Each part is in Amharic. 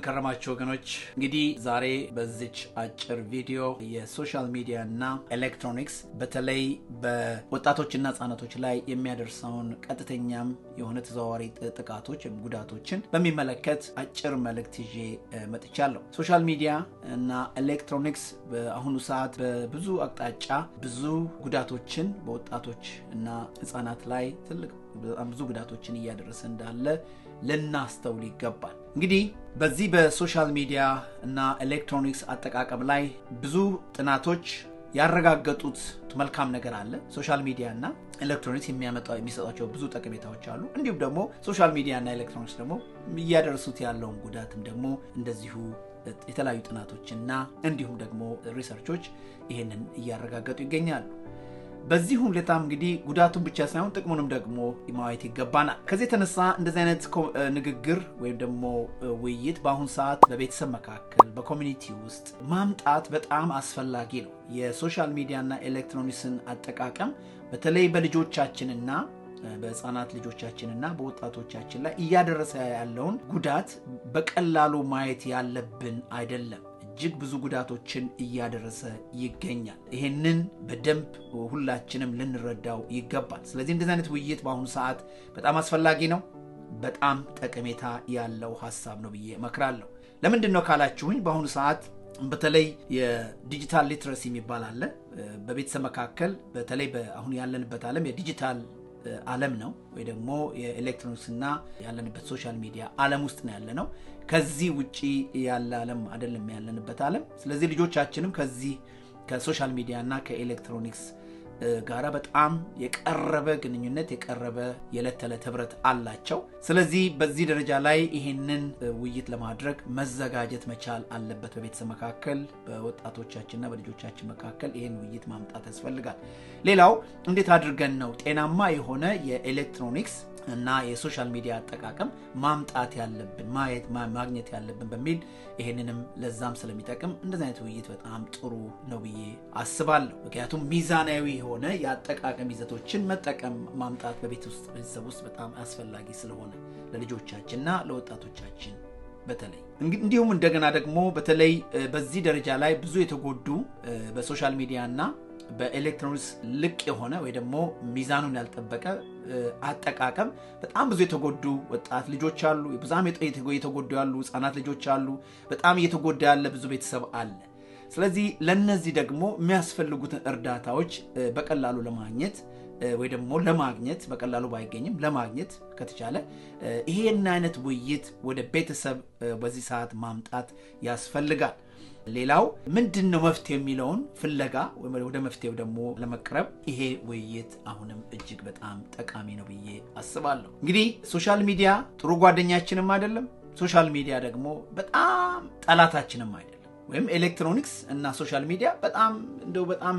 እንደምን ከረማችሁ ወገኖች እንግዲህ ዛሬ በዚች አጭር ቪዲዮ የሶሻል ሚዲያ እና ኤሌክትሮኒክስ በተለይ በወጣቶችና ህጻናቶች ላይ የሚያደርሰውን ቀጥተኛም የሆነ ተዘዋዋሪ ጥቃቶች ጉዳቶችን በሚመለከት አጭር መልእክት ይዤ መጥቻለሁ። ሶሻል ሚዲያ እና ኤሌክትሮኒክስ በአሁኑ ሰዓት በብዙ አቅጣጫ ብዙ ጉዳቶችን በወጣቶች እና ህጻናት ላይ ትልቅ በጣም ብዙ ጉዳቶችን እያደረሰ እንዳለ ልናስተውል ይገባል። እንግዲህ በዚህ በሶሻል ሚዲያ እና ኤሌክትሮኒክስ አጠቃቀም ላይ ብዙ ጥናቶች ያረጋገጡት መልካም ነገር አለ። ሶሻል ሚዲያ እና ኤሌክትሮኒክስ የሚሰጣቸው ብዙ ጠቀሜታዎች አሉ። እንዲሁም ደግሞ ሶሻል ሚዲያ እና ኤሌክትሮኒክስ ደግሞ እያደረሱት ያለውን ጉዳትም ደግሞ እንደዚሁ የተለያዩ ጥናቶችና እንዲሁም ደግሞ ሪሰርቾች ይሄንን እያረጋገጡ ይገኛሉ። በዚህ ሁኔታ እንግዲህ ጉዳቱን ብቻ ሳይሆን ጥቅሙንም ደግሞ ማየት ይገባናል። ከዚህ የተነሳ እንደዚህ አይነት ንግግር ወይም ደግሞ ውይይት በአሁን ሰዓት በቤተሰብ መካከል በኮሚኒቲ ውስጥ ማምጣት በጣም አስፈላጊ ነው። የሶሻል ሚዲያና ኤሌክትሮኒክስን አጠቃቀም በተለይ በልጆቻችንና በህፃናት ልጆቻችንና በወጣቶቻችን ላይ እያደረሰ ያለውን ጉዳት በቀላሉ ማየት ያለብን አይደለም። እጅግ ብዙ ጉዳቶችን እያደረሰ ይገኛል። ይሄንን በደንብ ሁላችንም ልንረዳው ይገባል። ስለዚህ እንደዚህ አይነት ውይይት በአሁኑ ሰዓት በጣም አስፈላጊ ነው። በጣም ጠቀሜታ ያለው ሐሳብ ነው ብዬ እመክራለሁ። ለምንድን ነው ካላችሁኝ በአሁኑ ሰዓት በተለይ የዲጂታል ሊትረሲ የሚባል አለ በቤተሰብ መካከል በተለይ አሁን ያለንበት ዓለም የዲጂታል ዓለም ነው ወይ ደግሞ የኤሌክትሮኒክስ እና ያለንበት ሶሻል ሚዲያ ዓለም ውስጥ ነው ያለነው። ከዚህ ውጪ ያለ ዓለም አይደለም ያለንበት ዓለም። ስለዚህ ልጆቻችንም ከዚህ ከሶሻል ሚዲያ እና ከኤሌክትሮኒክስ ጋራ በጣም የቀረበ ግንኙነት የቀረበ የዕለት ተዕለት ህብረት አላቸው። ስለዚህ በዚህ ደረጃ ላይ ይሄንን ውይይት ለማድረግ መዘጋጀት መቻል አለበት። በቤተሰብ መካከል በወጣቶቻችንና በልጆቻችን መካከል ይሄን ውይይት ማምጣት ያስፈልጋል። ሌላው እንዴት አድርገን ነው ጤናማ የሆነ የኤሌክትሮኒክስ እና የሶሻል ሚዲያ አጠቃቀም ማምጣት ያለብን ማግኘት ያለብን በሚል ይሄንንም ለዛም ስለሚጠቅም እንደዚህ አይነት ውይይት በጣም ጥሩ ነው ብዬ አስባለሁ። ምክንያቱም ሚዛናዊ የሆነ የአጠቃቀም ይዘቶችን መጠቀም ማምጣት በቤተሰብ ውስጥ በጣም አስፈላጊ ስለሆነ ለልጆቻችንና ለወጣቶቻችን በተለይ እንዲሁም እንደገና ደግሞ በተለይ በዚህ ደረጃ ላይ ብዙ የተጎዱ በሶሻል ሚዲያና በኤሌክትሮኒክስ ልቅ የሆነ ወይ ደግሞ ሚዛኑን ያልጠበቀ አጠቃቀም በጣም ብዙ የተጎዱ ወጣት ልጆች አሉ። በዛም የተጎዱ ያሉ ህፃናት ልጆች አሉ። በጣም እየተጎዳ ያለ ብዙ ቤተሰብ አለ። ስለዚህ ለነዚህ ደግሞ የሚያስፈልጉትን እርዳታዎች በቀላሉ ለማግኘት ወይ ደግሞ ለማግኘት በቀላሉ ባይገኝም ለማግኘት ከተቻለ ይሄን አይነት ውይይት ወደ ቤተሰብ በዚህ ሰዓት ማምጣት ያስፈልጋል። ሌላው ምንድነው መፍትሄ የሚለውን ፍለጋ ወደ መፍትሄው ደግሞ ለመቅረብ ይሄ ውይይት አሁንም እጅግ በጣም ጠቃሚ ነው ብዬ አስባለሁ። እንግዲህ ሶሻል ሚዲያ ጥሩ ጓደኛችንም አይደለም፣ ሶሻል ሚዲያ ደግሞ በጣም ጠላታችንም አይደለም። ወይም ኤሌክትሮኒክስ እና ሶሻል ሚዲያ በጣም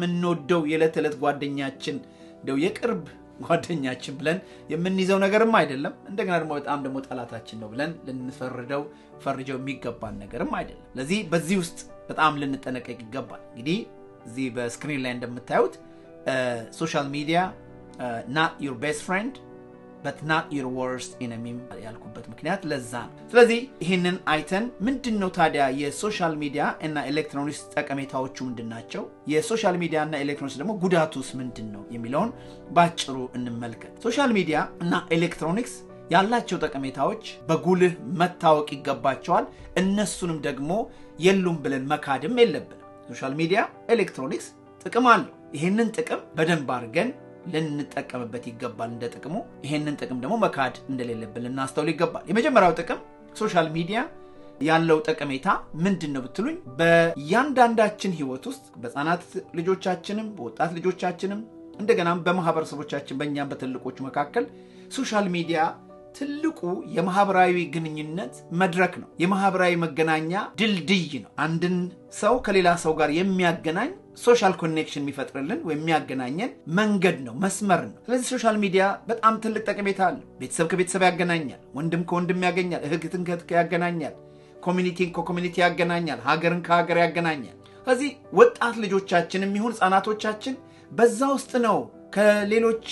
እንወደው የዕለት ተዕለት ጓደኛችን እንደው የቅርብ ጓደኛችን ብለን የምንይዘው ነገርም አይደለም። እንደገና ደግሞ ጠላታችን ነው ብለን ልንፈርጀው የሚገባን ነገርም አይደለም። ለዚህ በዚህ ውስጥ በጣም ልንጠነቀቅ ይገባል። እንግዲህ እዚህ በስክሪን ላይ እንደምታዩት ሶሻል ሚዲያ not your best friend but not your worst enemy ያልኩበት ምክንያት ለዛ ነው። ስለዚህ ይሄንን አይተን ምንድነው ታዲያ የሶሻል ሚዲያ እና ኤሌክትሮኒክስ ጠቀሜታዎቹ ምንድናቸው፣ የሶሻል ሚዲያ እና ኤሌክትሮኒክስ ደግሞ ጉዳቱስ ምንድነው የሚለውን ባጭሩ እንመልከት። ሶሻል ሚዲያ እና ኤሌክትሮኒክስ ያላቸው ጠቀሜታዎች በጉልህ መታወቅ ይገባቸዋል። እነሱንም ደግሞ የሉም ብለን መካድም የለብንም። ሶሻል ሚዲያ ኤሌክትሮኒክስ ጥቅም አለው። ይሄንን ጥቅም በደንብ አድርገን ልንጠቀምበት ይገባል። እንደ ጥቅሙ ይሄንን ጥቅም ደግሞ መካድ እንደሌለብን ልናስተውል ይገባል። የመጀመሪያው ጥቅም ሶሻል ሚዲያ ያለው ጠቀሜታ ምንድነው ብትሉኝ በእያንዳንዳችን ህይወት ውስጥ በህፃናት ልጆቻችንም በወጣት ልጆቻችንም እንደገናም በማህበረሰቦቻችን በእኛም በትልቆቹ መካከል ሶሻል ሚዲያ ትልቁ የማህበራዊ ግንኙነት መድረክ ነው። የማህበራዊ መገናኛ ድልድይ ነው። አንድን ሰው ከሌላ ሰው ጋር የሚያገናኝ ሶሻል ኮኔክሽን የሚፈጥርልን ወይ የሚያገናኘን መንገድ ነው፣ መስመር ነው። ስለዚህ ሶሻል ሚዲያ በጣም ትልቅ ጠቀሜታ አለው። ቤተሰብ ከቤተሰብ ያገናኛል፣ ወንድም ከወንድም ያገናኛል፣ እህትን ከእህት ያገናኛል፣ ኮሚኒቲን ከኮሚኒቲ ያገናኛል፣ ሀገርን ከሀገር ያገናኛል። ስለዚህ ወጣት ልጆቻችንም ይሁን ህፃናቶቻችን በዛ ውስጥ ነው ከሌሎች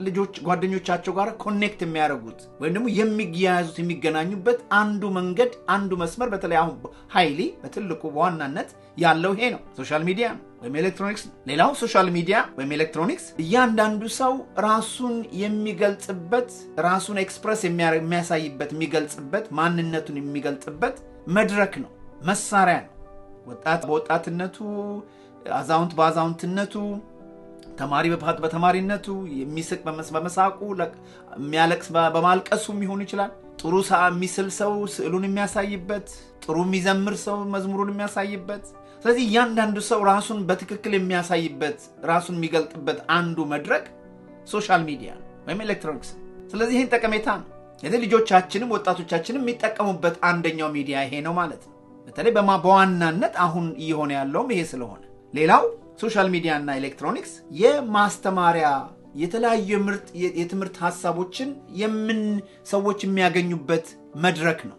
ልጆች ጓደኞቻቸው ጋር ኮኔክት የሚያደርጉት ወይም ደግሞ የሚያያዙት የሚገናኙበት አንዱ መንገድ አንዱ መስመር በተለይ አሁን ሃይሊ በትልቁ በዋናነት ያለው ይሄ ነው ሶሻል ሚዲያ ወይም ኤሌክትሮኒክስ ሌላው ሶሻል ሚዲያ ወይም ኤሌክትሮኒክስ እያንዳንዱ ሰው ራሱን የሚገልጽበት ራሱን ኤክስፕረስ የሚያሳይበት የሚገልጽበት ማንነቱን የሚገልጽበት መድረክ ነው መሳሪያ ነው ወጣት በወጣትነቱ አዛውንት በአዛውንትነቱ ተማሪ በተማሪነቱ የሚስቅ በመሳቁ የሚያለቅስ በማልቀሱ ሊሆን ይችላል ጥሩ የሚስል ሰው ስዕሉን የሚያሳይበት ጥሩ የሚዘምር ሰው መዝሙሩን የሚያሳይበት ስለዚህ እያንዳንዱ ሰው ራሱን በትክክል የሚያሳይበት ራሱን የሚገልጥበት አንዱ መድረክ ሶሻል ሚዲያ ወይም ኤሌክትሮኒክስ ስለዚህ ይሄን ጠቀሜታ ነው ልጆቻችንም ወጣቶቻችንም የሚጠቀሙበት አንደኛው ሚዲያ ይሄ ነው ማለት ነው በተለይ በዋናነት አሁን እየሆነ ያለው ይሄ ስለሆነ ሌላው ሶሻል ሚዲያ እና ኤሌክትሮኒክስ የማስተማሪያ የተለያዩ የትምህርት ሐሳቦችን ሰዎች የሚያገኙበት መድረክ ነው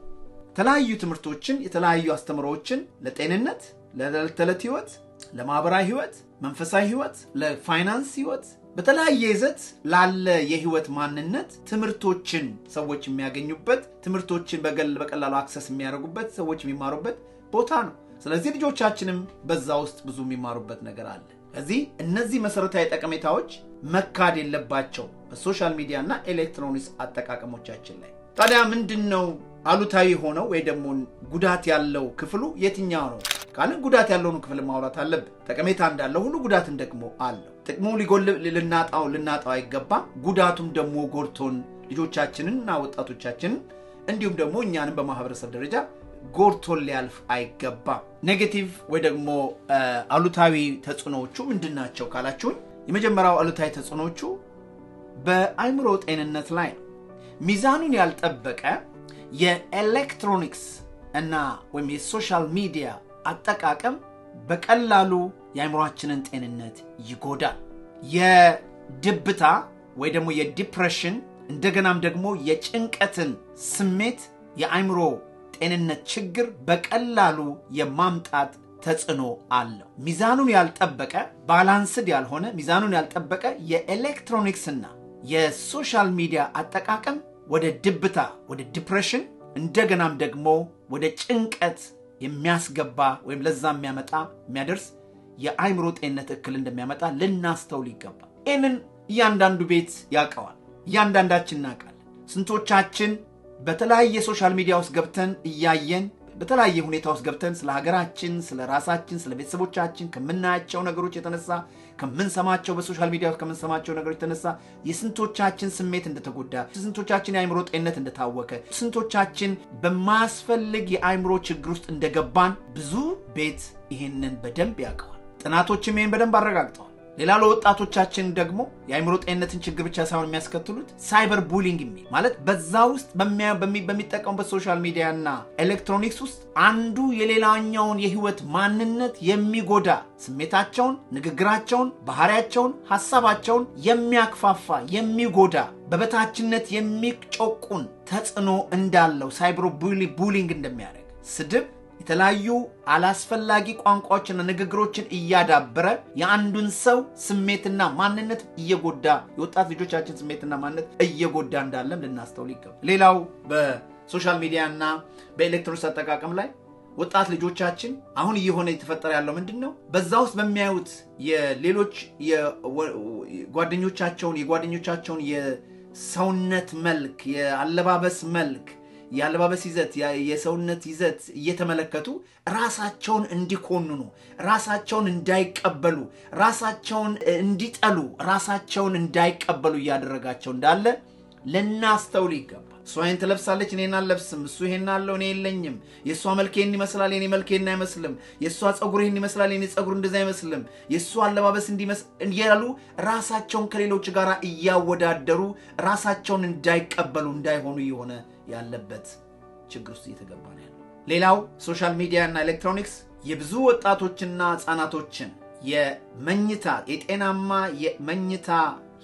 የተለያዩ ትምህርቶችን የተለያዩ አስተምሮዎችን ለጤንነት ለተለት ህይወት ለማህበራዊ ህይወት መንፈሳዊ ህይወት ለፋይናንስ ህይወት በተለያየ ይዘት ላለ የህይወት ማንነት ትምህርቶችን ሰዎች የሚያገኙበት ትምህርቶችን በቀላሉ አክሰስ የሚያደርጉበት ሰዎች የሚማሩበት ቦታ ነው ስለዚህ ልጆቻችንም በዛ ውስጥ ብዙ የሚማሩበት ነገር አለ ስለዚህ እነዚህ መሰረታዊ ጠቀሜታዎች መካድ የለባቸው በሶሻል ሚዲያ እና ኤሌክትሮኒክስ አጠቃቀሞቻችን ላይ ታዲያ ምንድነው አሉታዊ ሆነው ወይ ደግሞ ጉዳት ያለው ክፍሉ የትኛው ነው ካልን ጉዳት ያለውን ክፍል ማውራት አለብን ጠቀሜታ እንዳለው ሁሉ ጉዳትም ደግሞ አለው ጥቅሙ ሊጎል ልናጣው አይገባም ጉዳቱም ደግሞ ጎርቶን ልጆቻችንንና ወጣቶቻችንን እንዲሁም ደግሞ እኛንም በማህበረሰብ ደረጃ ጎርቶን ሊያልፍ አይገባም ኔጌቲቭ ወይ ደግሞ አሉታዊ ተጽዕኖዎቹ ምንድናቸው ካላችሁኝ የመጀመሪያው አሉታዊ ተጽዕኖዎቹ በአይምሮ ጤንነት ላይ ሚዛኑን ያልጠበቀ የኤሌክትሮኒክስ እና ወይም የሶሻል ሚዲያ አጠቃቀም በቀላሉ የአይምሮአችንን ጤንነት ይጎዳል የድብታ ወይ ደግሞ የዲፕሬሽን እንደገናም ደግሞ የጭንቀትን ስሜት የአይምሮ ጤንነት ችግር በቀላሉ የማምጣት ተጽዕኖ አለው ሚዛኑን ያልጠበቀ ባላንስድ ያልሆነ ሚዛኑን ያልጠበቀ የኤሌክትሮኒክስና የሶሻል ሚዲያ አጠቃቀም ወደ ድብታ ወደ ዲፕሬሽን እንደገናም ደግሞ ወደ ጭንቀት የሚያስገባ ወይም ለዛ የሚያደርስ የአይምሮ ጤንነት እክል እንደሚያመጣ ልናስተውል ይገባል ይሄንን እያንዳንዱ ቤት ያውቀዋል እያንዳንዳችን እናውቃለን ስንቶቻችን በተለያየ ሶሻል ሚዲያ ውስጥ ገብተን እያየን በተለያየ ሁኔታ ውስጥ ገብተን ስለ ሀገራችን ስለ ራሳችን ስለ ቤተሰቦቻችን ከምናያቸው ነገሮች የተነሳ ከምንሰማቸው በሶሻል ሚዲያ ውስጥ ከምንሰማቸው ነገሮች የተነሳ የስንቶቻችን ስሜት እንደተጎዳ ስንቶቻችን የአይምሮ ጤንነት እንደታወከ ስንቶቻችን በማስፈልግ የአይምሮ ችግር ውስጥ እንደገባን ብዙ ቤት ይሄንን በደንብ ያውቀዋል ጥናቶችም ይሄን በደንብ አረጋግጠዋል ሌላ ለወጣቶቻችን ደግሞ የአይምሮ ጤንነትን ችግር ብቻ ሳይሆን የሚያስከትሉት ሳይበር ቡሊንግ የሚል ማለት በዛ ውስጥ በሚጠቀሙበት ሶሻል ሚዲያና ኤሌክትሮኒክስ ውስጥ አንዱ የሌላኛውን የህይወት ማንነት የሚጎዳ ስሜታቸውን ንግግራቸውን ባህሪያቸውን ሐሳባቸውን የሚያክፋፋ የሚጎዳ በበታችነት የሚጮቁን ተጽዕኖ እንዳለው ሳይበር ቡሊንግ እንደሚያደርግ ስድብ የተለያዩ አላስፈላጊ ቋንቋዎችና ንግግሮችን እያዳበረ የአንዱን ሰው ስሜትና ማንነት እየጎዳ የወጣት ልጆቻችን ስሜትና ማንነት እየጎዳ እንዳለም ልናስተውል ይገባል ሌላው በሶሻል ሚዲያና በኤሌክትሮኒክስ አጠቃቀም ላይ ወጣት ልጆቻችን አሁን እየሆነ የተፈጠረ ያለው ምንድነው በዛ ውስጥ በሚያዩት የሌሎች የጓደኞቻቸውን የሰውነት መልክ የአለባበስ መልክ ያለባበስ ይዘት የሰውነት ይዘት እየተመለከቱ ራሳቸውን እንዲኮንኑ ራሳቸውን እንዳይቀበሉ ራሳቸውን እንዲጠሉ ራሳቸውን እንዳይቀበሉ ያደረጋቸው እንዳለ ለናስተውል ይገባል እሷ ይሄን ትለብሳለች እኔን አልለብስም እሱ ይሄን አለው እኔ የለኝም የሷ መልክ ይሄን ይመስላል የኔ መልክ ይሄን አይመስልም የሷ ጸጉር ይሄን ይመስላል የኔ ጸጉር እንደዛ አይመስልም የሷ አለባበስ እንዲያሉ ራሳቸውን ከሌሎች ጋር እያወዳደሩ ራሳቸውን እንዳይቀበሉ እንዳይሆኑ የሆነ ያለበት ችግር ውስጥ እየተገባ ነው ያለው ሌላው ሶሻል ሚዲያ እና ኤሌክትሮኒክስ የብዙ ወጣቶችና ህፃናቶችን የጤናማ የመኝታ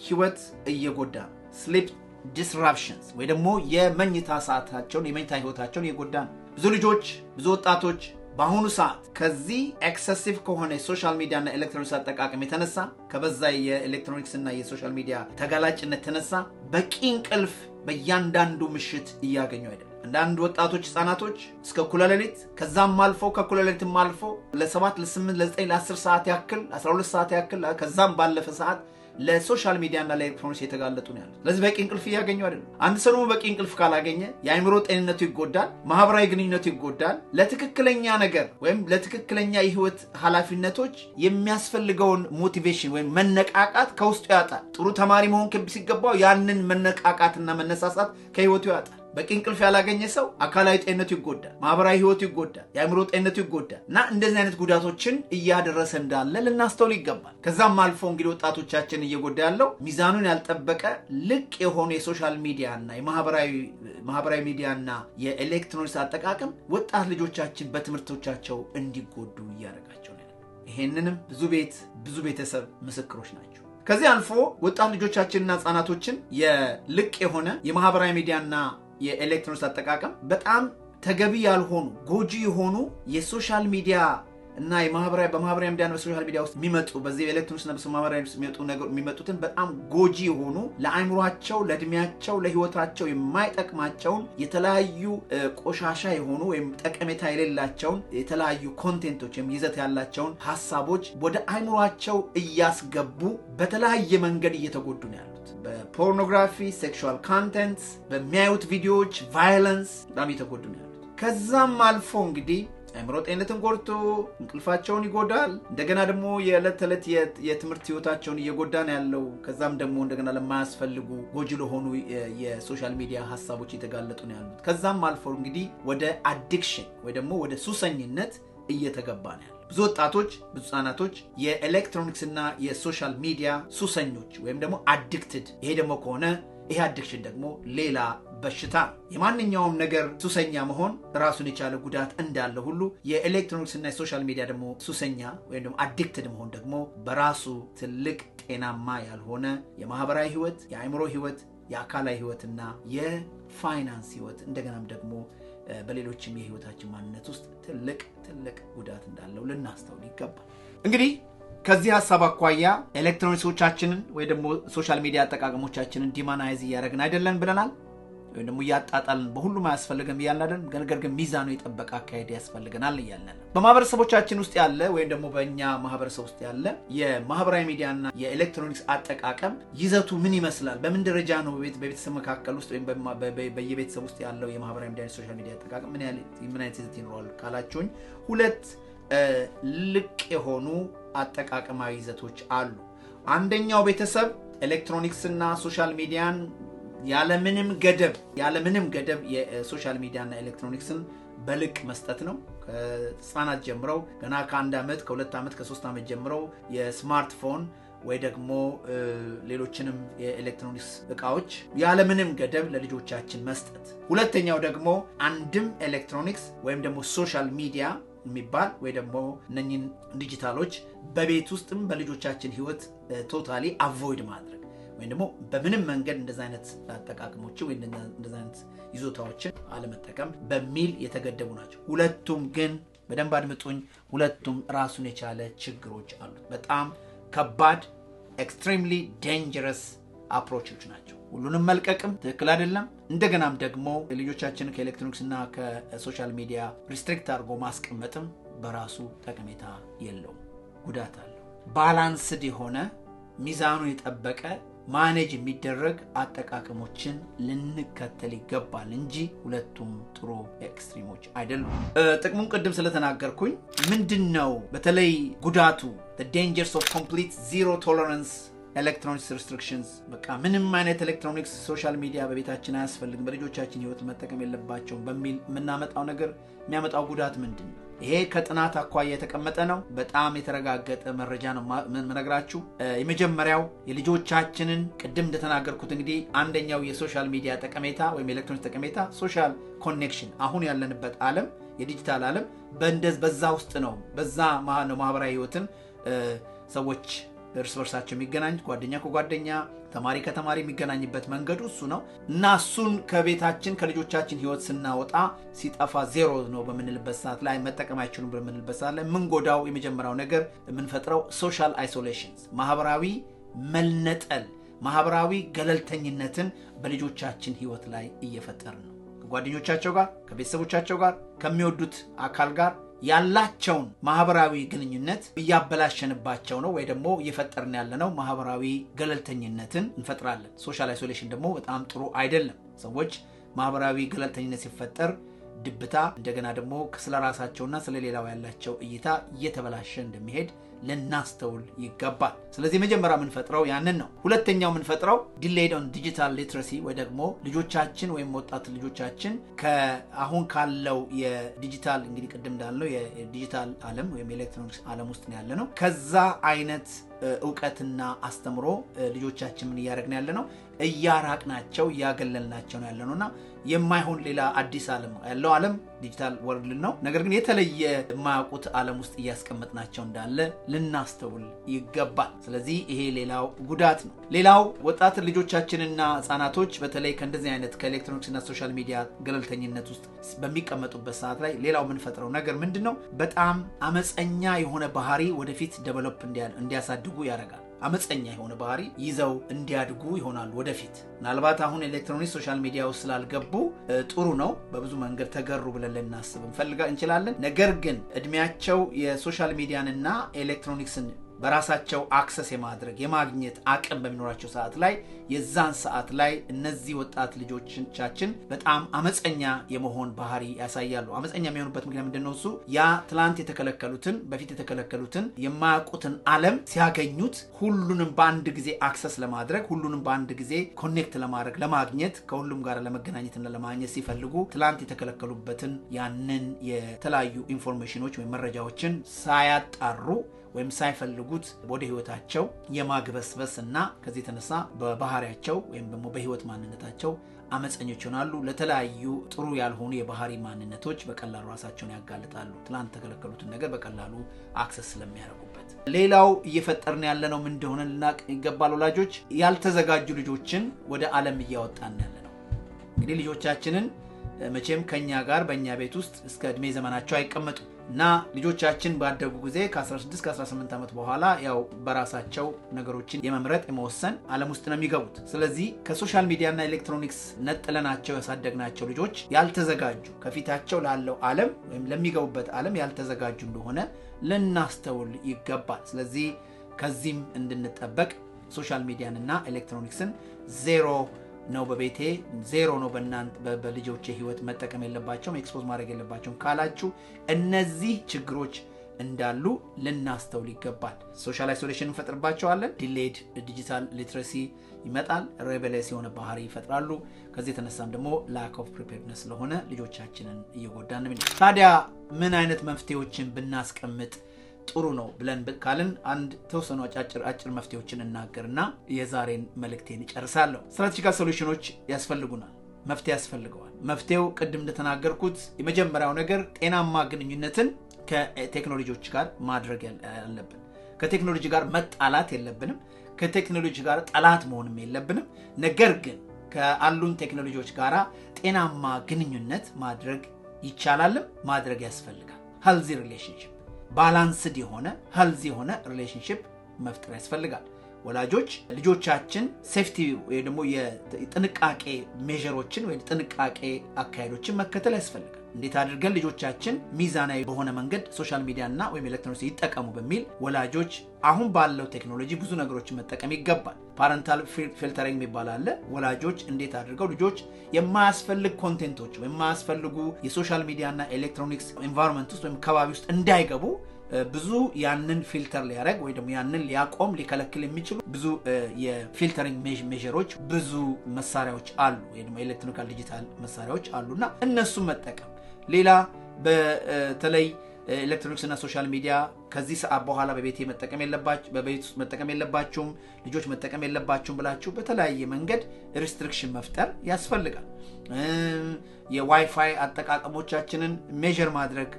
ህይወት እየጎዳ sleep disruptions ወይ ደግሞ የመኝታ ሰዓታቸውን የመኝታ ህይወታቸውን እየጎዳ ነው ብዙ ልጆች ብዙ ወጣቶች በአሁኑ ሰዓት ከዚህ ኤክሰሲቭ ከሆነ ሶሻል ሚዲያ እና ኤሌክትሮኒክስ አጠቃቀም የተነሳ ከበዛ የኤሌክትሮኒክስ እና የሶሻል ሚዲያ ተጋላጭነት የተነሳ በቂ እንቅልፍ በእያንዳንዱ ምሽት እያገኙ አይደለም። አንዳንድ ወጣቶች ህፃናቶች እስከ እኩለ ሌሊት ከዛም አልፎ ከእኩለ ሌሊትም አልፎ ለ7 ለ8 ለ9 ለ10 ሰዓት ያክል 12 ሰዓት ያክል ከዛም ባለፈ ሰዓት ለሶሻል ሚዲያ እና ለኤሌክትሮኒክስ የተጋለጡ ነው ያሉት። ስለዚህ በቂ እንቅልፍ እያገኙ አይደለም። አንድ ሰው በቂ እንቅልፍ ካላገኘ የአእምሮ ጤንነቱ ይጎዳል፣ ማህበራዊ ግንኙነቱ ይጎዳል። ለትክክለኛ ነገር ወይም ለትክክለኛ የህይወት ኃላፊነቶች የሚያስፈልገውን ሞቲቬሽን ወይም መነቃቃት ከውስጡ ያጣል። ጥሩ ተማሪ መሆን ሲገባው ያንን መነቃቃትና መነሳሳት ከህይወቱ ያጣል። በቂ እንቅልፍ ያላገኘ ሰው አካላዊ ጤንነቱ ይጎዳል፣ ማህበራዊ ህይወቱ ይጎዳል፣ የአእምሮ ጤንነቱ ይጎዳል እና እንደዚህ አይነት ጉዳቶችን እያደረሰ እንዳለ ልናስተውል ይገባል። ከዛም አልፎ እንግዲህ ወጣቶቻችን እየጎዳ ያለው ሚዛኑን ያልጠበቀ ልቅ የሆነ የሶሻል ሚዲያ እና የማህበራዊ ሚዲያ እና የኤሌክትሮኒክስ አጠቃቀም ወጣት ልጆቻችን በትምህርቶቻቸው እንዲጎዱ እያደረጋቸው ነው። ይሄንንም ብዙ ቤተሰብ ምስክሮች ናቸው። ከዚህ አልፎ ወጣት ልጆቻችንና ህፃናቶችን የልቅ የሆነ የማህበራዊ ሚዲያና የኤሌክትሮኒክስ አጠቃቀም በጣም ተገቢ ያልሆኑ ጎጂ የሆኑ የሶሻል ሚዲያ እና በማህበራዊ ሚዲያ እና በሶሻል ሚዲያ ውስጥ የሚመጡ በዚህ ኤሌክትሮኒክስ እና በማህበራዊ የሚመጡትን በጣም ጎጂ የሆኑ ለአእምሯቸው፣ ለእድሜያቸው፣ ለህይወታቸው የማይጠቅማቸውን የተለያዩ ቆሻሻ የሆኑ ወይም ጠቀሜታ የሌላቸውን የተለያዩ ኮንቴንቶች ወይም ይዘት ያላቸውን ሀሳቦች ወደ አእምሯቸው እያስገቡ በተለያየ መንገድ እየተጎዱ ነው ያሉት። በፖርኖግራፊ፣ ሴክሹዋል ኮንቴንትስ፣ በሚያዩት ቪዲዮዎች ቫዮለንስ በጣም እየተጎዱ ነው ያሉት። ከዛም አልፎ እንግዲህ አእምሮ ጤንነትን ጎድቶ እንቅልፋቸውን ይጎዳል። እንደገና ደግሞ የዕለት ተዕለት የትምህርት ህይወታቸውን እየጎዳ ነው ያለው። ከዛም ደግሞ እንደገና ለማያስፈልጉ ጎጂ ለሆኑ የሶሻል ሚዲያ ሀሳቦች እየተጋለጡ ነው ያሉት። ከዛም አልፎ እንግዲህ ወደ አዲክሽን ወይ ደግሞ ወደ ሱሰኝነት እየተገባ ነው ያለው። ብዙ ወጣቶች፣ ብዙ ህጻናቶች የኤሌክትሮኒክስ እና የሶሻል ሚዲያ ሱሰኞች ወይም ደግሞ አዲክትድ። ይሄ ደግሞ ከሆነ ይሄ አዲክሽን ደግሞ ሌላ በሽታ። የማንኛውም ነገር ሱሰኛ መሆን ራሱን የቻለ ጉዳት እንዳለ ሁሉ የኤሌክትሮኒክስ እና የሶሻል ሚዲያ ደግሞ ሱሰኛ ወይም ደግሞ አዲክትድ መሆን ደግሞ በራሱ ትልቅ ጤናማ ያልሆነ የማህበራዊ ህይወት፣ የአእምሮ ህይወት፣ የአካላዊ ህይወትና የፋይናንስ ህይወት እንደገናም ደግሞ በሌሎችም የህይወታችን ማንነት ውስጥ ትልቅ ጉዳት እንዳለው ልናስተውል ይገባል። እንግዲህ ከዚህ ሀሳብ አኳያ ኤሌክትሮኒክሶቻችንን ወይ ደግሞ ሶሻል ሚዲያ አጠቃቀሞቻችንን ዲማናይዝ እያደረግን አይደለን ብለናል፣ ወይ ደግሞ እያጣጣልን በሁሉም አያስፈልግም እያልን ነገር ግን ሚዛኑ የጠበቀ አካሄድ ያስፈልገናል እያልን በማህበረሰቦቻችን ውስጥ ያለ ወይም ደግሞ በእኛ ማህበረሰብ ውስጥ ያለ የማህበራዊ ሚዲያና የኤሌክትሮኒክስ አጠቃቀም ይዘቱ ምን ይመስላል? በምን ደረጃ ነው በቤተሰብ መካከል ውስጥ ወይም በየቤተሰብ ውስጥ ያለው የማህበራዊ ሚዲያ ሶሻል ሚዲያ አጠቃቀም ምን አይነት ይዘት ይኖረዋል ካላችሁኝ፣ ሁለት ልቅ የሆኑ አጠቃቀማዊ ይዘቶች አሉ። አንደኛው ቤተሰብ ኤሌክትሮኒክስና ሶሻል ሚዲያን ያለምንም ገደብ የሶሻል ሚዲያና ኤሌክትሮኒክስን በልቅ መስጠት ነው። ከህፃናት ጀምረው ገና ከ1 ዓመት ከ2 ዓመት ከ3 ዓመት ጀምረው የስማርትፎን ወይ ደግሞ ሌሎችንም የኤሌክትሮኒክስ እቃዎች ያለምንም ገደብ ለልጆቻችን መስጠት። ሁለተኛው ደግሞ አንድም ኤሌክትሮኒክስ ወይም ደግሞ ሶሻል ሚዲያ የሚባል ወይ ደግሞ እነኚህን ዲጂታሎች በቤት ውስጥም በልጆቻችን ህይወት ቶታሊ አቮይድ ማድረግ ወይም ደግሞ በምንም መንገድ እንደዛ አይነት አጠቃቀሞች ወይ እንደዛ አይነት ይዞታዎችን አለመጠቀም በሚል የተገደቡ ናቸው። ሁለቱም ግን በደንብ አድምጡኝ፣ ሁለቱም ራሱን የቻለ ችግሮች አሉት። በጣም ከባድ ኤክስትሪምሊ ዴንጀረስ አፕሮቾች ናቸው። ሁሉንም መልቀቅም ትክክል አይደለም። እንደገናም ደግሞ ልጆቻችንን ከኤሌክትሮኒክስ እና ከሶሻል ሚዲያ ሪስትሪክት አድርጎ ማስቀመጥም በራሱ ጠቀሜታ የለውም፣ ጉዳት አለው። ባላንስድ የሆነ ሚዛኑን የጠበቀ ማኔጅ የሚደረግ አጠቃቀሞችን ልንከተል ይገባል እንጂ ሁለቱም ጥሩ ኤክስትሪሞች አይደሉም። ጥቅሙን ቅድም ስለተናገርኩኝ ምንድነው በተለይ ጉዳቱ? the dangers of complete zero tolerance ኤሌክትሮኒክስ ሪስትሪክሽንስ። በቃ ምንም አይነት ኤሌክትሮኒክስ ሶሻል ሚዲያ በቤታችን አያስፈልግም፣ በልጆቻችን ህይወት መጠቀም የለባቸውም በሚል የምናመጣው ነገር የሚያመጣው ጉዳት ምንድነው? ይሄ ከጥናት አኳያ የተቀመጠ ነው። በጣም የተረጋገጠ መረጃ ነው መነግራችሁ። የመጀመሪያው የልጆቻችንን ቅድም እንደተናገርኩት እንግዲህ አንደኛው የሶሻል ሚዲያ ጠቀሜታ ወይም ኤሌክትሮኒክስ ጠቀሜታ ሶሻል ኮኔክሽን። አሁን ያለንበት ዓለም የዲጂታል ዓለም በዛ ውስጥ ነው። በዛ ማህበራዊ ህይወትን ሰዎች እርስ በርሳቸው የሚገናኝ ጓደኛ ከጓደኛ ተማሪ ከተማሪ የሚገናኝበት መንገዱ እሱ ነው እና እሱን ከቤታችን ከልጆቻችን ህይወት ስናወጣ ሲጠፋ ዜሮ ነው በምንልበት ሰዓት ላይ መጠቀም አይችሉም በምንልበት ሰዓት ላይ ምን ጎዳው የመጀመሪያው ነገር የምንፈጥረው ሶሻል አይሶሌሽንስ ማህበራዊ መልነጠል ማህበራዊ ገለልተኝነትን በልጆቻችን ህይወት ላይ እየፈጠርን ነው ከጓደኞቻቸው ጋር ከቤተሰቦቻቸው ጋር ከሚወዱት አካል ጋር ያላቸውን ማህበራዊ ግንኙነት እያበላሸንባቸው ነው ወይ ደግሞ እየፈጠርን ያለነው ማህበራዊ ገለልተኝነትን እንፈጥራለን ሶሻል አይሶሌሽን ደግሞ በጣም ጥሩ አይደለም ሰዎች ማህበራዊ ገለልተኝነት ሲፈጠር ድብታ እንደገና ደግሞ ስለራሳቸውና ስለሌላው ያላቸው እይታ እየተበላሸ እንደሚሄድ ለናስተውል ይገባል ስለዚህ መጀመሪያ ምን ፈጥረው ያንን ነው ሁለተኛው ምን ፈጥረው delayed on digital literacy ወይ ደግሞ ልጆቻችን ወይም ወጣት ልጆቻችን ከአሁን ካለው የዲጂታል እንግዲህ ቀደም እንዳልነው የዲጂታል ዓለም ወይም ኤሌክትሮኒክስ ዓለም ውስጥ ነው ያለነው ከዛ አይነት ዕውቀትና አስተምሮ ልጆቻችን ምን ያደርግን ያለነው እያራቅናቸው ያገለልናቸው ነው ያለነውና የማይሆን ሌላ አዲስ ዓለም ያለው ዓለም ዲጂታል ወርልድ ነው ነገር ግን የተለየ ማያውቁት ዓለም ውስጥ እያስቀመጥናቸው እንዳለ ልናስተውል ይገባል ስለዚህ ይሄ ሌላው ጉዳት ነው ሌላው ወጣት ልጆቻችንና ህፃናቶች በተለይ ከእንደዚህ አይነት ከኤሌክትሮኒክስና ሶሻል ሚዲያ ገለልተኝነት ውስጥ በሚቀመጡበት ሰዓት ላይ ሌላው ምን ፈጥረው ነገር ምንድነው በጣም አመፀኛ የሆነ ባህሪ ወደፊት ዴቨሎፕ እንዲያሳድጉ ያደርጋል አመፀኛ የሆነ ባህሪ ይዘው እንዲያድጉ ይሆናል ወደፊት ምናልባት አሁን ኤሌክትሮኒክስ ሶሻል ሚዲያ ውስጥ ስላልገቡ ጥሩ ነው በብዙ መንገድ ተገሩ ብለን ልናስብ እንችላለን ነገር ግን እድሜያቸው የሶሻል ሚዲያንና ኤሌክትሮኒክስን በራሳቸው አክሰስ የማግኘት አቅም በሚኖራቸው ሰዓት ላይ የዛን ሰዓት ላይ እነዚህ ወጣት ልጆቻችን በጣም አመፀኛ የመሆን ባህሪ ያሳያሉ አመፀኛ የሚሆኑበት ምክንያት ምንድነው እሱ ያ ትላንት የተከለከሉትን በፊት የተከለከሉትን የማያውቁትን ዓለም ሲያገኙት ሁሉንም በአንድ ጊዜ አክሰስ ለማድረግ ሁሉንም በአንድ ጊዜ ኮኔክት ለማድረግ ለማግኘት ከሁሉም ጋር ለመገናኘትና ለማግኘት ሲፈልጉ ትላንት የተከለከሉበትን ያንን የተለያዩ ኢንፎርሜሽኖች ወይ መረጃዎችን ሳያጣሩ ወይም ሳይፈልጉት ወደ ህይወታቸው የማግበስበስና ከዚህ ተነሳ በባህሪያቸው ወይም ደግሞ በህይወት ማንነታቸው አመፀኞች ይሆናሉ ለተለያዩ ጥሩ ያልሆኑ የባህሪ ማንነቶች በቀላሉ ራሳቸውን ያጋልጣሉ ትላንት ተከለከሉትን ነገር በቀላሉ አክሰስ ስለሚያደርጉበት ሌላው እየፈጠርን ያለነው ምን እንደሆነ ልናቅ ይገባል ወላጆች ያልተዘጋጁ ልጆችን ወደ ዓለም እያወጣን ያለነው እንግዲህ ልጆቻችንን መቼም ከኛ ጋር በእኛ ቤት ውስጥ እስከ እድሜ ዘመናቸው አይቀመጡ እና ልጆቻችን ባደጉ ጊዜ ከ16 ከ18 ዓመት በኋላ ያው በራሳቸው ነገሮችን የመምረጥ የመወሰን ዓለም ውስጥ ነው የሚገቡት ስለዚህ ከሶሻል ሚዲያና ኤሌክትሮኒክስ ነጥለናቸው ያሳደግናቸው ልጆች ያልተዘጋጁ ከፊታቸው ላለው ዓለም ወይም ለሚገቡበት ዓለም ያልተዘጋጁ እንደሆነ ልናስተውል ይገባል ስለዚህ ከዚህም እንድንጠበቅ ሶሻል ሚዲያንና ኤሌክትሮኒክስን ዜሮ ነው በቤቴ ዜሮ ነው በልጆቼ ህይወት መጠቀም የለባቸውም ኤክስፖዝ ማድረግ የለባቸውም ካላችሁ እነዚህ ችግሮች እንዳሉ ልናስተውል ይገባል ሶሻል አይሶሌሽን እንፈጥርባቸዋለን ዲሌይድ ዲጂታል ሊትረሲ ይመጣል ሬቤሌስ የሆነ ባህሪ ይፈጥራሉ ከዚህ ተነሳም ደግሞ ላክ ኦፍ ፕሪፔርድነስ ስለሆነ ልጆቻችንን እየጎዳን ነው ታዲያ ምን አይነት መፍትሄዎችን ብናስቀምጥ ጥሩ ነው ብለን ካልን አንድ ተወሰኑ አጭር መፍትሄዎችን እናገርና የዛሬን መልእክቴን እጨርሳለሁ ስትራቴጂካል ሶሉሽኖች ያስፈልጉናል መፍትሄ ያስፈልገዋል መፍትሄው ቅድም እንደተናገርኩት የመጀመሪያው ነገር ጤናማ ግንኙነትን ከቴክኖሎጂዎች ጋር ማድረግ ያለብን ከቴክኖሎጂ ጋር መጣላት የለብንም ከቴክኖሎጂ ጋር ጠላት መሆንም የለብንም ነገር ግን ከአሉን ቴክኖሎጂዎች ጋር ጤናማ ግንኙነት ማድረግ ይቻላል ማድረግ ያስፈልጋል ሄልዚ ሪሌሽንሺፕ ባላንስድ የሆነ ሄልዚ የሆነ ሪሌሽንሺፕ መፍጠር ያስፈልጋል ወላጆች ልጆቻችን ሴፍቲ ወይ ደግሞ የጥንቃቄ ሜዠሮችን ወይ ጥንቃቄ አካሄዶችን መከተል ያስፈልጋል እንዴት አድርገን ልጆቻችን ሚዛናዊ በሆነ መንገድ ሶሻል ሚዲያና ወይ ኤሌክትሮኒክስ ይጠቀሙ በሚል ወላጆች አሁን ባለው ቴክኖሎጂ ብዙ ነገሮችን መጠቀም ይገባል ፓረንታል ፊልተሪንግ ይባላል ወላጆች እንዴት አድርገው ልጆች የማያስፈልግ ኮንቴንቶች ወይ የማያስፈልጉ የሶሻል ሚዲያና ኤሌክትሮኒክስ ኤንቫይሮንመንት ውስጥ ወይ ከባቢ ውስጥ እንዳይገቡ ብዙ ያንን ፊልተር ሊያረግ ወይ ደግሞ ያንን ሊያቆም ሊከለክል የሚችሉ ብዙ የፊልተሪንግ ሜዠሮች ብዙ መሳሪያዎች አሉ ወይ ደግሞ ኤሌክትሮኒካል ዲጂታል መሳሪያዎች አሉና እነሱ መጠቀም ሌላ በተለይ ኤሌክትሮኒክስ እና ሶሻል ሚዲያ ከዚህ ሰዓት በኋላ በቤት መጠቀም የለባችሁም ልጆች መጠቀም የለባችሁም ብላችሁ በተለያየ መንገድ ሪስትሪክሽን መፍጠር ያስፈልጋል። የዋይፋይ አጠቃቀሞቻችንን ሜዠር ማድረግ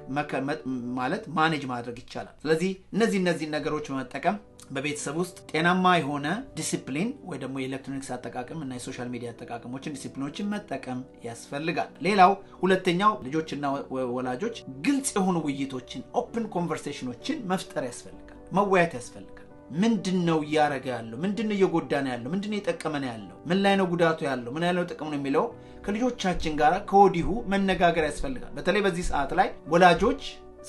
ማለት ማኔጅ ማድረግ ይቻላል። ስለዚህ እነዚህ ነገሮች በመጠቀም በቤተሰብ ውስጥ ጤናማ የሆነ ዲሲፕሊን ወይ ደግሞ የኤሌክትሮኒክስ አጠቃቀም እና የሶሻል ሚዲያ አጠቃቀሞችን ዲሲፕሊኖችን መጠቀም ያስፈልጋል። ሌላው ሁለተኛው ልጆችና ወላጆች ግልጽ የሆኑ ውይይቶችን ኦፕን ኮንቨርሴሽኖችን መፍጠር ያስፈልጋል። መወያየት ያስፈልጋል። ምንድነው እያረጋ ያለው? ምንድነው እየጎዳና ያለው? ምንድነው እየጠቀመና ያለው? ምን ላይ ነው ጉዳቱ ያለው? ምን ላይ ነው ጥቅሙ የሚለው ከልጆቻችን ጋር ከወዲሁ መነጋገር ያስፈልጋል። በተለይ በዚህ ሰዓት ላይ ወላጆች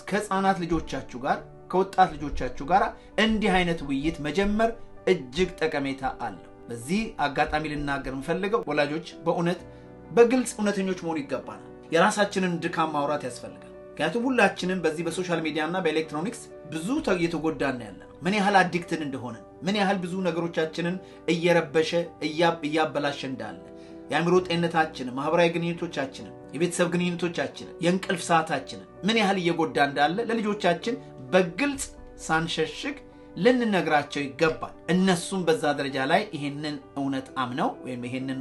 ከህፃናት ልጆቻችሁ ጋር ከወጣት ልጆቻችሁ ጋር እንዲህ አይነት ውይይት መጀመር እጅግ ጠቀሜታ አለው። በዚህ አጋጣሚ ልናገር የምፈልገው ወላጆች በእውነት በግልጽ እውነተኞች መሆን ይገባናል። የራሳችንን ድካም ማውራት ያስፈልጋል። ምክንያቱም ሁላችንም በዚህ በሶሻል ሚዲያ እና በኤሌክትሮኒክስ ብዙ እየተጎዳን ያለነው ምን ያህል አዲክትን እንደሆነ ምን ያህል ብዙ ነገሮቻችንን እየረበሸ እያበላሸ እንዳለ የአእምሮ ጤንነታችንን፣ ማህበራዊ ግንኙነቶቻችንን፣ የቤተሰብ ግንኙነቶቻችንን፣ የእንቅልፍ ሰዓታችንን ምን ያህል እየጎዳ እንዳለ ለልጆቻችን በግልጽ ሳንሸሽግ ልንነግራቸው ይገባል። እነሱም በዛ ደረጃ ላይ ይሄንን እውነት አምነው ወይም ይሄንን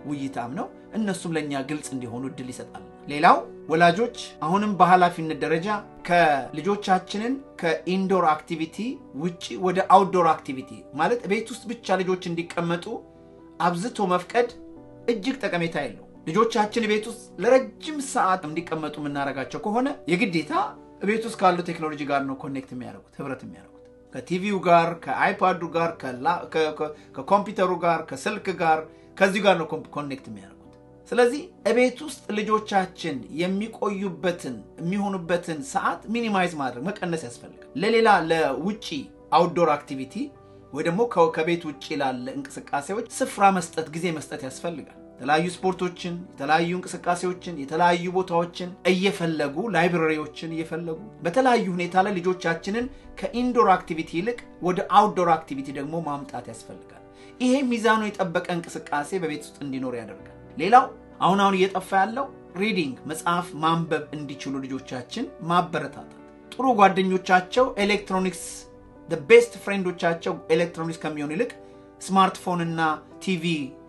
ውይይት አምነው እነሱም ለኛ ግልጽ እንዲሆኑ እድል ይሰጣል። ሌላው ወላጆች አሁንም በኃላፊነት ደረጃ ከልጆቻችንን ከኢንዶር አክቲቪቲ ውጪ ወደ አውትዶር አክቲቪቲ ማለት ቤት ውስጥ ብቻ ልጆች እንዲቀመጡ አብዝቶ መፍቀድ እጅግ ጠቀሜታ የለው። ልጆቻችን ቤት ውስጥ ለረጅም ሰዓት እንዲቀመጡ የምናረጋቸው ከሆነ የግዴታ ቤት ውስጥ ካለው ቴክኖሎጂ ጋር ነው ኮኔክት የሚያደርጉት ህብረት የሚያደርጉት ከቲቪው ጋር ከአይፓዱ ጋር ከኮምፒውተሩ ጋር ከስልክ ጋር ከዚህ ጋር ነው ኮኔክት የሚያደርጉት። ስለዚህ ቤት ውስጥ ልጆቻችን የሚሆኑበትን ሰዓት ሚኒማይዝ ማድረግ መቀነስ ያስፈልጋል። ለሌላ ለውጪ አውትዶር አክቲቪቲ ወይ ደግሞ ከቤት ውጪ ላለ እንቅስቃሴዎች ስፍራ መስጠት ጊዜ መስጠት ያስፈልጋል። የተለያዩ ስፖርቶችን የተለያዩ እንቅስቃሴዎችን የተለያዩ ቦታዎችን እየፈለጉ ላይብረሪዎችን እየፈለጉ በተለያዩ ሁኔታ ላይ ልጆቻችንን ከኢንዶር አክቲቪቲ ይልቅ ወደ አውትዶር አክቲቪቲ ደግሞ ማምጣት ያስፈልጋል። ይሄ ሚዛኑ የጠበቀ እንቅስቃሴ በቤት ውስጥ እንዲኖር ያደርጋል። ሌላው አሁን እየጠፋ ያለው ሪዲንግ መጽሐፍ ማንበብ እንዲችሉ ልጆቻችን ማበረታታት ጥሩ ጓደኞቻቸው ኤሌክትሮኒክስ the best ፍሬንዶቻቸው ኤሌክትሮኒክስ ከሚሆን ይልቅ ስማርትፎን እና ቲቪ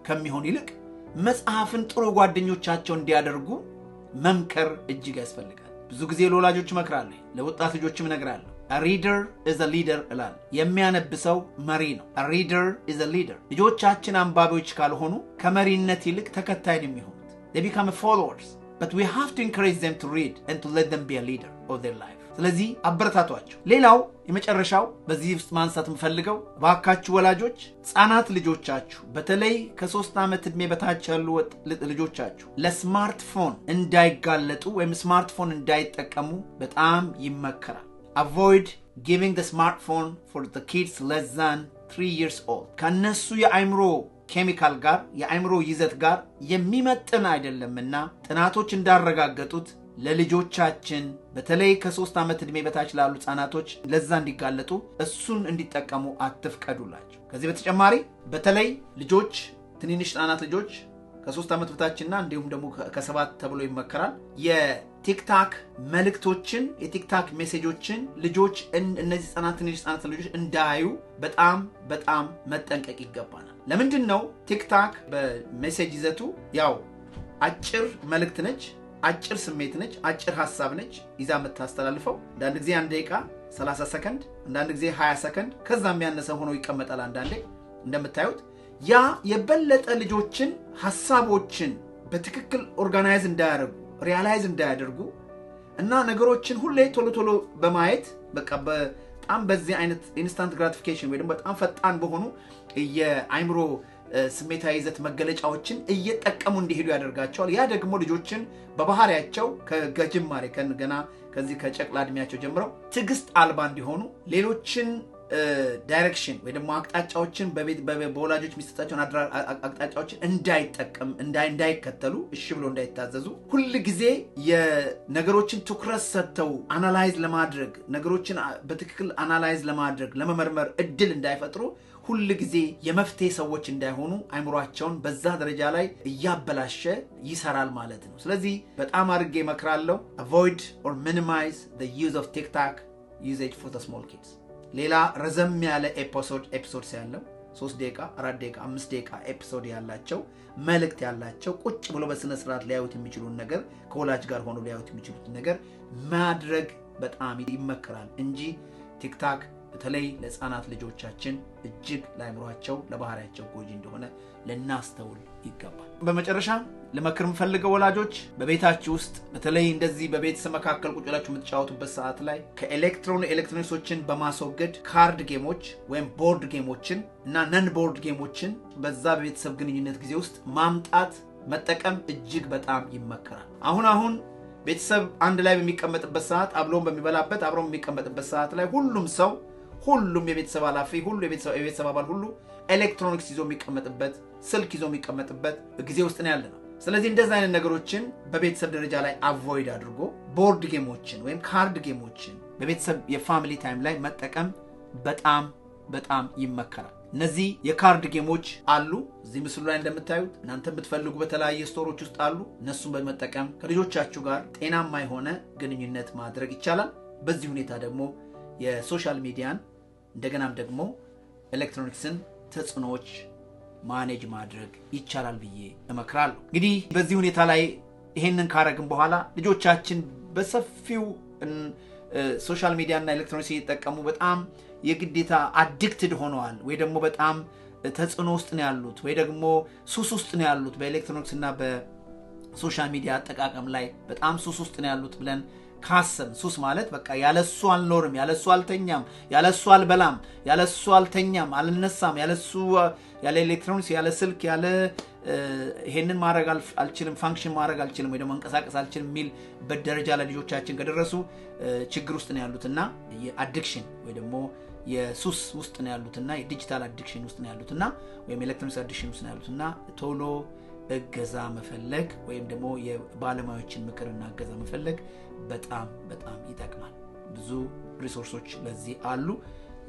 ከሚሆን ይልቅ መጽሐፍን ጥሩ ጓደኞቻቸው እንዲያደርጉ መምከር እጅግ ያስፈልጋል። ብዙ ጊዜ ለወላጆች እመክራለሁ፣ ለወጣት ልጆችም እነግራለሁ። a reader is a leader እላል። የሚያነብ ሰው መሪ ነው። a reader is a leader። ልጆቻችን አንባቢዎች ካልሆኑ ከመሪነት ይልቅ ተከታይ ነው የሚሆኑት። they become followers, but we have to encourage them to read and to let them be a leader of their life። ስለዚህ አበረታቷቸው። ሌላው የመጨረሻው በዚህ ውስጥ ማንሳት የምፈልገው ባካችሁ ወላጆች ህፃናት ልጆቻችሁ በተለይ ከ3 ዓመት ዕድሜ በታች ያሉ ልጆቻችሁ ለስማርትፎን እንዳይጋለጡ ወይም ስማርትፎን እንዳይጠቀሙ በጣም ይመከራል። avoid giving the smartphone for the kids less than 3 years old። ከነሱ የአእምሮ ኬሚካል ጋር የአእምሮ ይዘት ጋር የሚመጥን አይደለምና ጥናቶች እንዳረጋገጡት ለልጆቻችን በተለይ ከ3 ዓመት ዕድሜ በታች ላሉ ህፃናቶች ለዛ እንዲጋለጡ እሱን እንዲጠቀሙ አትፍቀዱላቸው። ከዚህ በተጨማሪ በተለይ ልጆች ትንንሽ ህፃናት ልጆች ከ3 ዓመት በታችና እንዲሁም ደግሞ ከ7 ተብሎ ይመከራል የቲክታክ መልእክቶችን የቲክታክ ሜሴጆችን ልጆች እነዚህ ትንንሽ ህፃናት ልጆች እንዳያዩ በጣም መጠንቀቅ ይገባናል። ለምንድነው ቲክታክ በሜሴጅ ይዘቱ ያው አጭር መልእክት ነች፣ አጭር ስሜት ነች፣ አጭር ሐሳብ ነች ይዛ የምታስተላልፈው። አንዳንድ ጊዜ 1 ደቂቃ 30 ሰከንድ አንዳንድ ጊዜ 20 ሰከንድ ከዛም ያነሰ ሆኖ ይቀመጣል። አንዳንዴ እንደምታዩት ያ የበለጠ ልጆችን ሐሳቦችን በትክክል ኦርጋናይዝ እንዳያደርጉ ሪያላይዝ እንዳያደርጉ እና ነገሮችን ሁሌ ቶሎ በማየት በቃ በጣም በዚህ አይነት ኢንስታንት ግራቲፊኬሽን ወይ ደግሞ በጣም ፈጣን በሆኑ የአእምሮ ስሜታዊ ይዘት መገለጫዎችን እየተጠቀሙ እንዲሄዱ ያደርጋቸዋል። ያ ደግሞ ልጆችን በባህሪያቸው ከጅማሬ ገና ከዚህ ከጨቅላ እድሜያቸው ጀምረው ትዕግስት አልባ እንዲሆኑ ሌሎችን ዳይሬክሽን ወይ ደግሞ አቅጣጫዎችን በወላጆች የሚሰጣቸውን አቅጣጫዎችን እንዳይከተሉ እሺ ብሎ እንዳይታዘዙ ሁሉ ጊዜ የነገሮችን ትኩረት ሰጥተው አናላይዝ ለማድረግ ነገሮችን በትክክል አናላይዝ ለማድረግ ለመመርመር እድል እንዳይፈጥሩ ሁሉ ጊዜ የመፍትሄ ሰዎች እንዳይሆኑ አይምሯቸውን በዛ ደረጃ ላይ እያበላሸ ይሰራል ማለት ነው። ስለዚህ በጣም አድርጌ እመክራለሁ avoid or minimize the use of TikTok usage for the small kids። ሌላ ረዘም ያለ ኤፒሶድስ ያለው 3 ደቂቃ 4 ደቂቃ 5 ደቂቃ ኤፒሶድ ያላቸው መልእክት ያላቸው ቁጭ ብሎ በስነ ስርዓት ሊያዩት የሚችሉን ነገር ከወላጅ ጋር ሆኖ ሊያዩት የሚችሉት ነገር ማድረግ በጣም ይመከራል እንጂ ቲክታክ በተለይ ለህፃናት ልጆቻችን እጅግ ለአይምሯቸው ለባህሪያቸው ጎጂ እንደሆነ ለናስተውል ይገባል። በመጨረሻ ለመክር የምፈልገው ወላጆች በቤታችሁ ውስጥ በተለይ እንደዚህ በቤተሰብ መካከል ቁጭ ብላችሁ የምትጫወቱበት ሰዓት ላይ ኤሌክትሮኒክሶችን በማስወገድ ካርድ ጌሞች ወይም ቦርድ ጌሞችን እና ነን ቦርድ ጌሞችን በዛ በቤተሰብ ግንኙነት ጊዜ ውስጥ ማምጣት መጠቀም እጅግ በጣም ይመከራል። አሁን ቤተሰብ አንድ ላይ በሚቀመጥበት ሰዓት አብሮን በሚበላበት አብሮን በሚቀመጥበት ሰዓት ላይ ሁሉም የቤተሰብ ኃላፊ ሁሉ የቤተሰብ አባል ሁሉ ኤሌክትሮኒክስ ይዞ የሚቀመጥበት ስልክ ይዞ የሚቀመጥበት ጊዜ ውስጥ ነው ያለነው። ስለዚህ እንደዛ አይነት ነገሮችን በቤተሰብ ደረጃ ላይ አቮይድ አድርጎ ቦርድ ጌሞችን ወይም ካርድ ጌሞችን በቤተሰብ የፋሚሊ ታይም ላይ መጠቀም በጣም ይመከራል። እነዚህ የካርድ ጌሞች አሉ እዚህ ምስሉ ላይ እንደምታዩት እናንተ ብትፈልጉ በተለያየ ስቶሮች ውስጥ አሉ። እነሱን በመጠቀም ከልጆቻችሁ ጋር ጤናማ የሆነ ግንኙነት ማድረግ ይቻላል። በዚህ ሁኔታ ደግሞ የሶሻል ሚዲያን እንደገናም ደግሞ ኤሌክትሮኒክስን ተጽዕኖዎች ማኔጅ ማድረግ ይቻላል ብዬ እመክራለሁ። እንግዲህ በዚህ ሁኔታ ላይ ይሄንን ካረግን በኋላ ልጆቻችን በሰፊው ሶሻል ሚዲያና ኤሌክትሮኒክስ እየተጠቀሙ በጣም የግዴታ አዲክትድ ሆነዋል ወይ ደግሞ በጣም ተጽዕኖ ውስጥ ነው ያሉት ወይ ደግሞ ሱስ ውስጥ ነው ያሉት በኤሌክትሮኒክስና በሶሻል ሚዲያ አጠቃቀም ላይ በጣም ሱስ ውስጥ ነው ያሉት ብለን ካሰብን ሱስ ማለት በቃ ያለሱ አልኖርም፣ ያለሱ አልተኛም፣ ያለሱ አልበላም፣ ያለሱ አልተኛም አልነሳም፣ ያለ ኤሌክትሮኒክስ ያለ ስልክ ያለ ይሄንን ማድረግ አልችልም ፋንክሽን ማድረግ አልችልም ወይ ደግሞ መንቀሳቀስ አልችልም የሚል በደረጃ ለልጆቻችን ከደረሱ ችግር ውስጥ ነው ያሉትና የአዲክሽን ወይ ደግሞ የሱስ ውስጥ ነው ያሉትና የዲጂታል አዲክሽን ውስጥ ነው ያሉትና ወይም ኤሌክትሮኒክስ አዲክሽን ውስጥ ነው ያሉትና ቶሎ እገዛ መፈለግ ወይም ደግሞ የባለሙያዎችን ምክርና እገዛ መፈለግ በጣም ይጠቅማል። ብዙ ሪሶርሶች ለዚህ አሉ።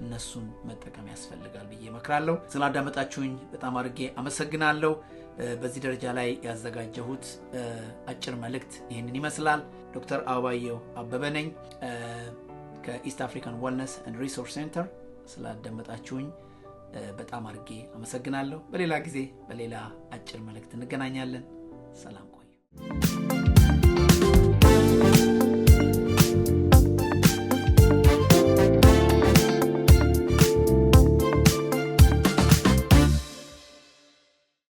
እነሱን መጠቀም ያስፈልጋል ብዬ እመክራለሁ። ስላዳመጣችሁኝ በጣም አድርጌ አመሰግናለሁ። በዚህ ደረጃ ላይ ያዘጋጀሁት አጭር መልእክት ይሄንን ይመስላል። ዶክተር አበባየሁ አበበ ነኝ ከኢስት አፍሪካን ዌልነስ ኤንድ ሪሶርስ ሴንተር። ስላዳመጣችሁኝ በጣም አድርጌ አመሰግናለሁ። በሌላ ጊዜ በሌላ አጭር መልእክት እንገናኛለን። ሰላም ቆዩ።